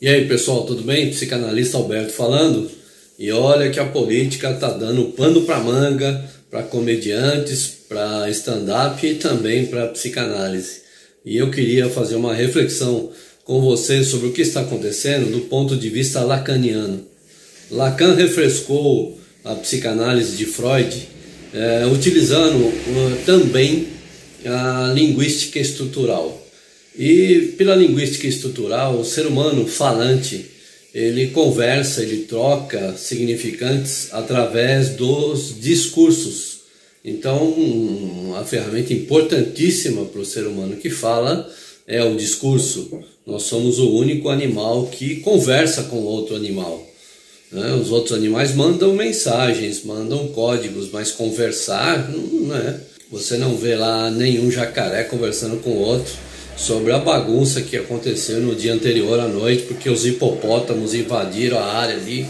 E aí pessoal, tudo bem? Psicanalista Alberto falando. E olha que a política está dando pano para manga para comediantes, para stand-up e também para psicanálise. E eu queria fazer uma reflexão com você sobre o que está acontecendo do ponto de vista lacaniano. Lacan refrescou a psicanálise de Freud utilizando também a linguística estrutural. E pela linguística estrutural, o ser humano falante, ele conversa, ele troca significantes através dos discursos. Então, uma ferramenta importantíssima para o ser humano que fala é o discurso. Nós somos o único animal que conversa com outro animal. Os outros animais mandam mensagens, mandam códigos, mas conversar não é. Você não vê lá nenhum jacaré conversando com o outro sobre a bagunça que aconteceu no dia anterior à noite, porque os hipopótamos invadiram a área ali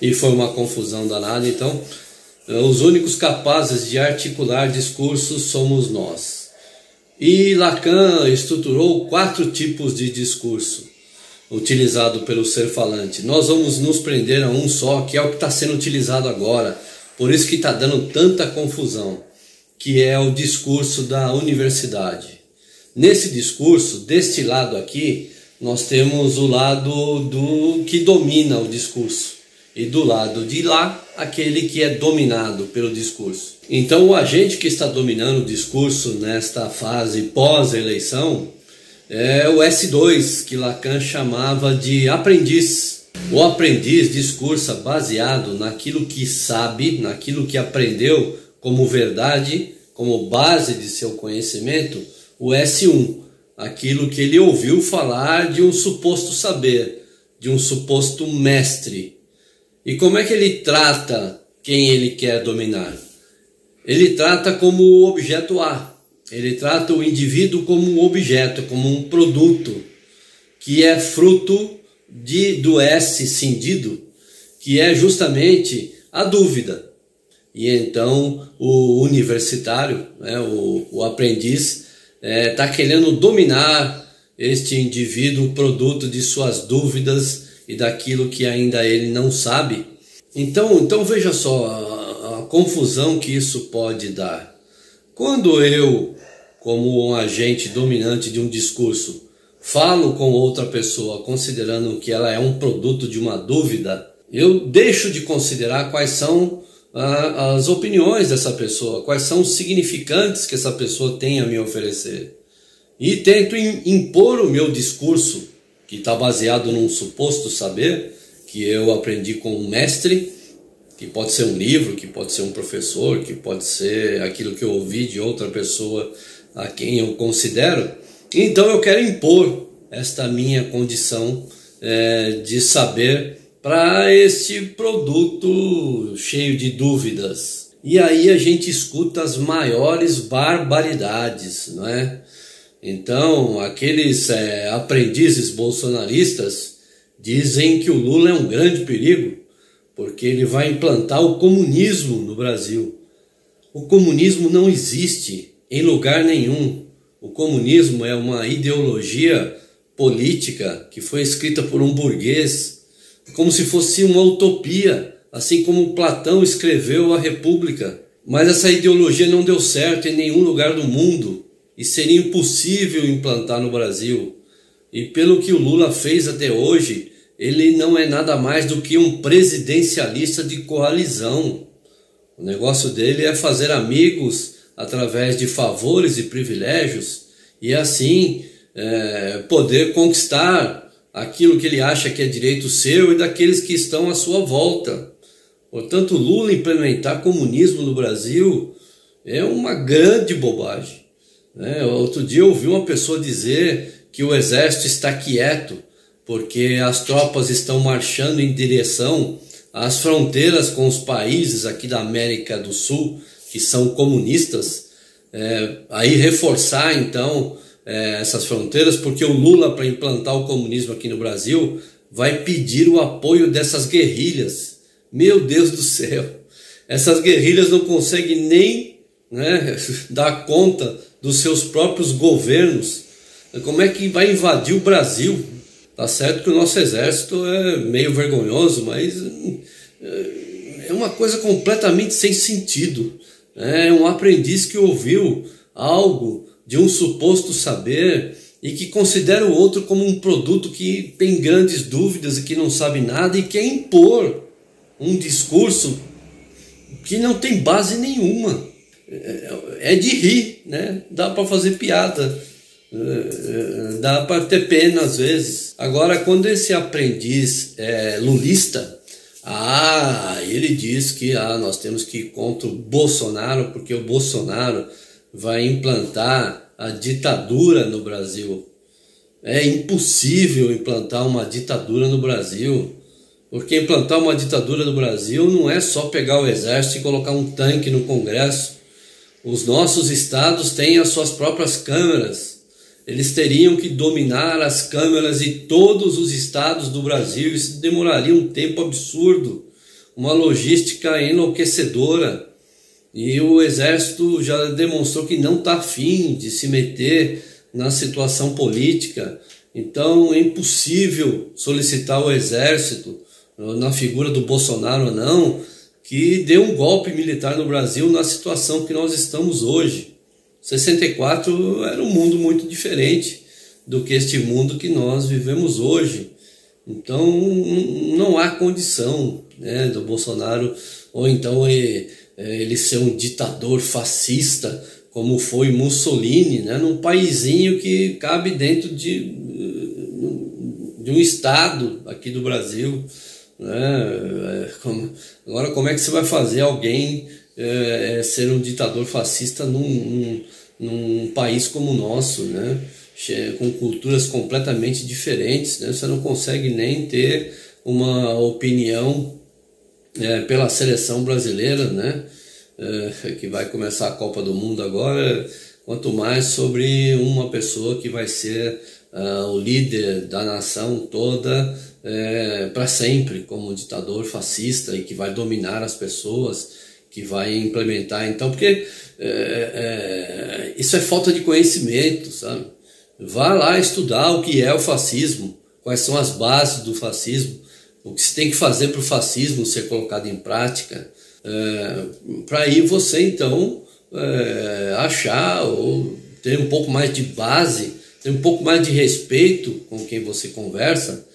e foi uma confusão danada. Então, os únicos capazes de articular discursos somos nós. E Lacan estruturou 4 tipos de discurso utilizado pelo ser falante. Nós vamos nos prender a um só, que é o que está sendo utilizado agora, por isso que está dando tanta confusão, que é o discurso da universidade. Nesse discurso, deste lado aqui, nós temos o lado do que domina o discurso. E do lado de lá, aquele que é dominado pelo discurso. Então, o agente que está dominando o discurso nesta fase pós-eleição é o S2, que Lacan chamava de aprendiz. O aprendiz discursa baseado naquilo que sabe, naquilo que aprendeu como verdade, como base de seu conhecimento, o S1, aquilo que ele ouviu falar de um suposto saber, de um suposto mestre. E como é que ele trata quem ele quer dominar? Ele trata como o objeto A, ele trata o indivíduo como um objeto, como um produto, que é fruto do S cindido, que é justamente a dúvida. E então o universitário, o aprendiz, está querendo dominar este indivíduo produto de suas dúvidas e daquilo que ainda ele não sabe. Então veja só a confusão que isso pode dar. Quando eu, como um agente dominante de um discurso, falo com outra pessoa considerando que ela é um produto de uma dúvida, eu deixo de considerar quais são as opiniões dessa pessoa, quais são os significantes que essa pessoa tem a me oferecer. E tento impor o meu discurso, que está baseado num suposto saber, que eu aprendi com um mestre, que pode ser um livro, que pode ser um professor, que pode ser aquilo que eu ouvi de outra pessoa a quem eu considero. Então eu quero impor esta minha condição de saber para este produto cheio de dúvidas. E aí a gente escuta as maiores barbaridades, não é? Então, aqueles aprendizes bolsonaristas dizem que o Lula é um grande perigo, porque ele vai implantar o comunismo no Brasil. O comunismo não existe em lugar nenhum. O comunismo é uma ideologia política que foi escrita por um burguês, como se fosse uma utopia, assim como Platão escreveu a República. Mas essa ideologia não deu certo em nenhum lugar do mundo e seria impossível implantar no Brasil. E pelo que o Lula fez até hoje, ele não é nada mais do que um presidencialista de coalizão. O negócio dele é fazer amigos através de favores e privilégios e assim poder conquistar aquilo que ele acha que é direito seu e daqueles que estão à sua volta. Portanto, Lula implementar comunismo no Brasil é uma grande bobagem. Outro dia eu ouvi uma pessoa dizer que o exército está quieto porque as tropas estão marchando em direção às fronteiras com os países aqui da América do Sul, que são comunistas, aí reforçar então essas fronteiras, porque o Lula, para implantar o comunismo aqui no Brasil, vai pedir o apoio dessas guerrilhas. Meu Deus do céu, essas guerrilhas não conseguem nem dar conta dos seus próprios governos. Como é que vai invadir o Brasil? Tá certo que o nosso exército é meio vergonhoso, mas é uma coisa completamente sem sentido. É um aprendiz que ouviu algo de um suposto saber e que considera o outro como um produto que tem grandes dúvidas e que não sabe nada e quer impor um discurso que não tem base nenhuma. É de rir, né? Dá para fazer piada, dá para ter pena às vezes. Agora, quando esse aprendiz é lulista, ele diz que nós temos que ir contra o Bolsonaro, porque o Bolsonaro vai implantar a ditadura no Brasil. É impossível implantar uma ditadura no Brasil, porque implantar uma ditadura no Brasil não é só pegar o exército e colocar um tanque no Congresso. Os nossos estados têm as suas próprias câmaras. Eles teriam que dominar as câmaras de todos os estados do Brasil. Isso demoraria um tempo absurdo, uma logística enlouquecedora. E o exército já demonstrou que não está afim de se meter na situação política. Então é impossível solicitar o exército, na figura do Bolsonaro ou não, que dê um golpe militar no Brasil na situação que nós estamos hoje. 64 era um mundo muito diferente do que este mundo que nós vivemos hoje. Então não há condição, né, do Bolsonaro, ou então ele ser um ditador fascista, como foi Mussolini, né, num paizinho que cabe dentro de um estado aqui do Brasil. Agora, como é que você vai fazer alguém ser um ditador fascista num país como o nosso, né? Com culturas completamente diferentes, né? Você não consegue nem ter uma opinião pela seleção brasileira, né? Que vai começar a Copa do Mundo agora, quanto mais sobre uma pessoa que vai ser o líder da nação toda para sempre, como ditador fascista, e que vai dominar as pessoas, que vai implementar. Então, porque isso é falta de conhecimento, sabe? Vá lá estudar o que é o fascismo, quais são as bases do fascismo, o que se tem que fazer para o fascismo ser colocado em prática, para aí você então achar ou ter um pouco mais de base, ter um pouco mais de respeito com quem você conversa,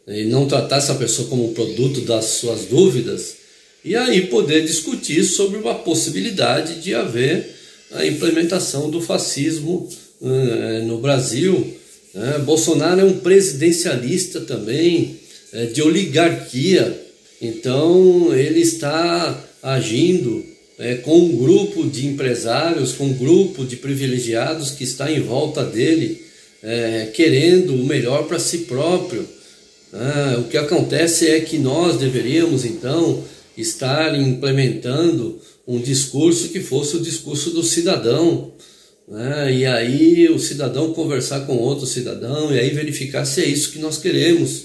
e não tratar essa pessoa como um produto das suas dúvidas, e aí poder discutir sobre uma possibilidade de haver a implementação do fascismo no Brasil. Bolsonaro é um presidencialista também, de oligarquia, então ele está agindo com um grupo de empresários, com um grupo de privilegiados que está em volta dele, querendo o melhor para si próprio. O que acontece é que nós deveríamos então estar implementando um discurso que fosse o discurso do cidadão, e aí o cidadão conversar com outro cidadão e aí verificar se é isso que nós queremos,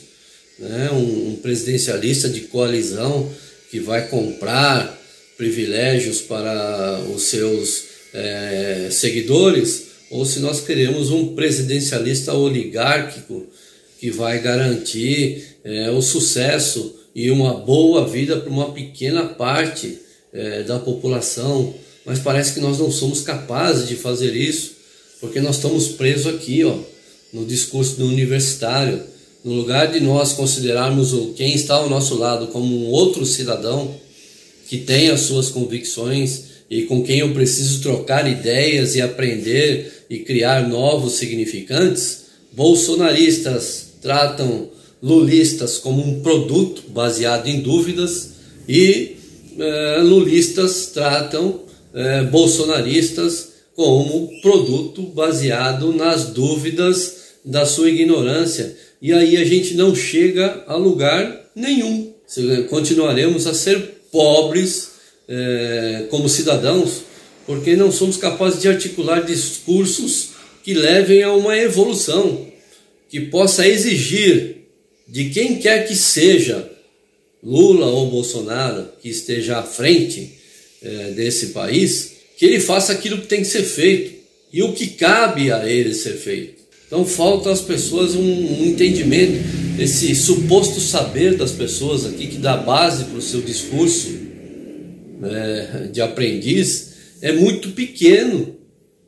um presidencialista de coalizão que vai comprar privilégios para os seus seguidores, ou se nós queremos um presidencialista oligárquico que vai garantir o sucesso e uma boa vida para uma pequena parte da população. Mas parece que nós não somos capazes de fazer isso, porque nós estamos presos aqui, no discurso do universitário. No lugar de nós considerarmos quem está ao nosso lado como um outro cidadão que tem as suas convicções e com quem eu preciso trocar ideias e aprender e criar novos significantes, bolsonaristas tratam lulistas como um produto baseado em dúvidas e lulistas tratam bolsonaristas como produto baseado nas dúvidas da sua ignorância. E aí a gente não chega a lugar nenhum. Continuaremos a ser pobres como cidadãos, porque não somos capazes de articular discursos que levem a uma evolução, que possa exigir de quem quer que seja, Lula ou Bolsonaro, que esteja à frente desse país, que ele faça aquilo que tem que ser feito e o que cabe a ele ser feito. Então falta às pessoas um entendimento, esse suposto saber das pessoas aqui, que dá base para o seu discurso de aprendiz, é muito pequeno,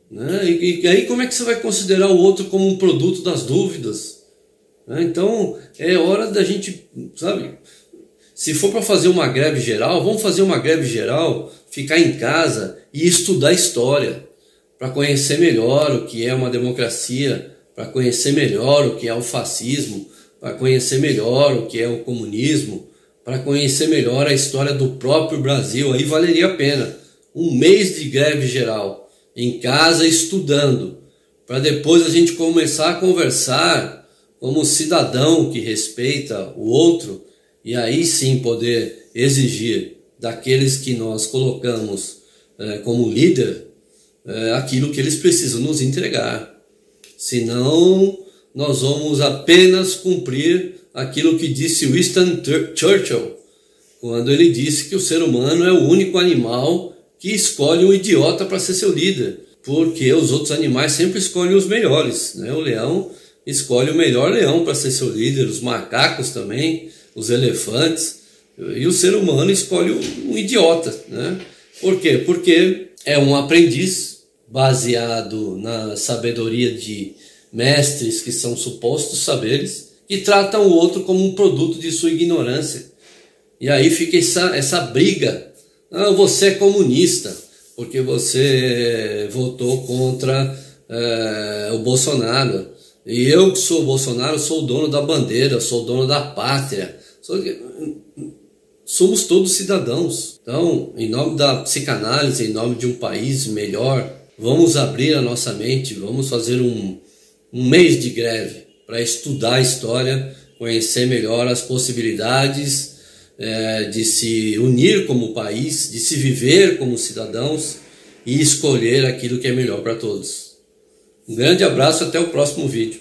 né? E aí como é que você vai considerar o outro como um produto das dúvidas? Então é hora da gente, sabe, se for para fazer uma greve geral, vamos fazer uma greve geral, ficar em casa e estudar história, para conhecer melhor o que é uma democracia, para conhecer melhor o que é o fascismo, para conhecer melhor o que é o comunismo, para conhecer melhor a história do próprio Brasil. Aí valeria a pena um mês de greve geral, em casa estudando, para depois a gente começar a conversar como cidadão que respeita o outro, e aí sim poder exigir daqueles que nós colocamos como líder aquilo que eles precisam nos entregar. Senão nós vamos apenas cumprir aquilo que disse Winston Churchill, quando ele disse que o ser humano é o único animal que escolhe um idiota para ser seu líder, porque os outros animais sempre escolhem os melhores, né? O leão escolhe o melhor leão para ser seu líder, os macacos também, os elefantes, e o ser humano escolhe um idiota, né? Por quê? Porque é um aprendiz baseado na sabedoria de mestres que são supostos saberes, que tratam o outro como um produto de sua ignorância. E aí fica essa briga. Você é comunista, porque você votou contra o Bolsonaro. E eu que sou o Bolsonaro, sou o dono da bandeira, sou o dono da pátria. Somos todos cidadãos. Então, em nome da psicanálise, em nome de um país melhor, vamos abrir a nossa mente, vamos fazer um mês de greve para estudar a história, conhecer melhor as possibilidades de se unir como país, de se viver como cidadãos e escolher aquilo que é melhor para todos. Um grande abraço, até o próximo vídeo.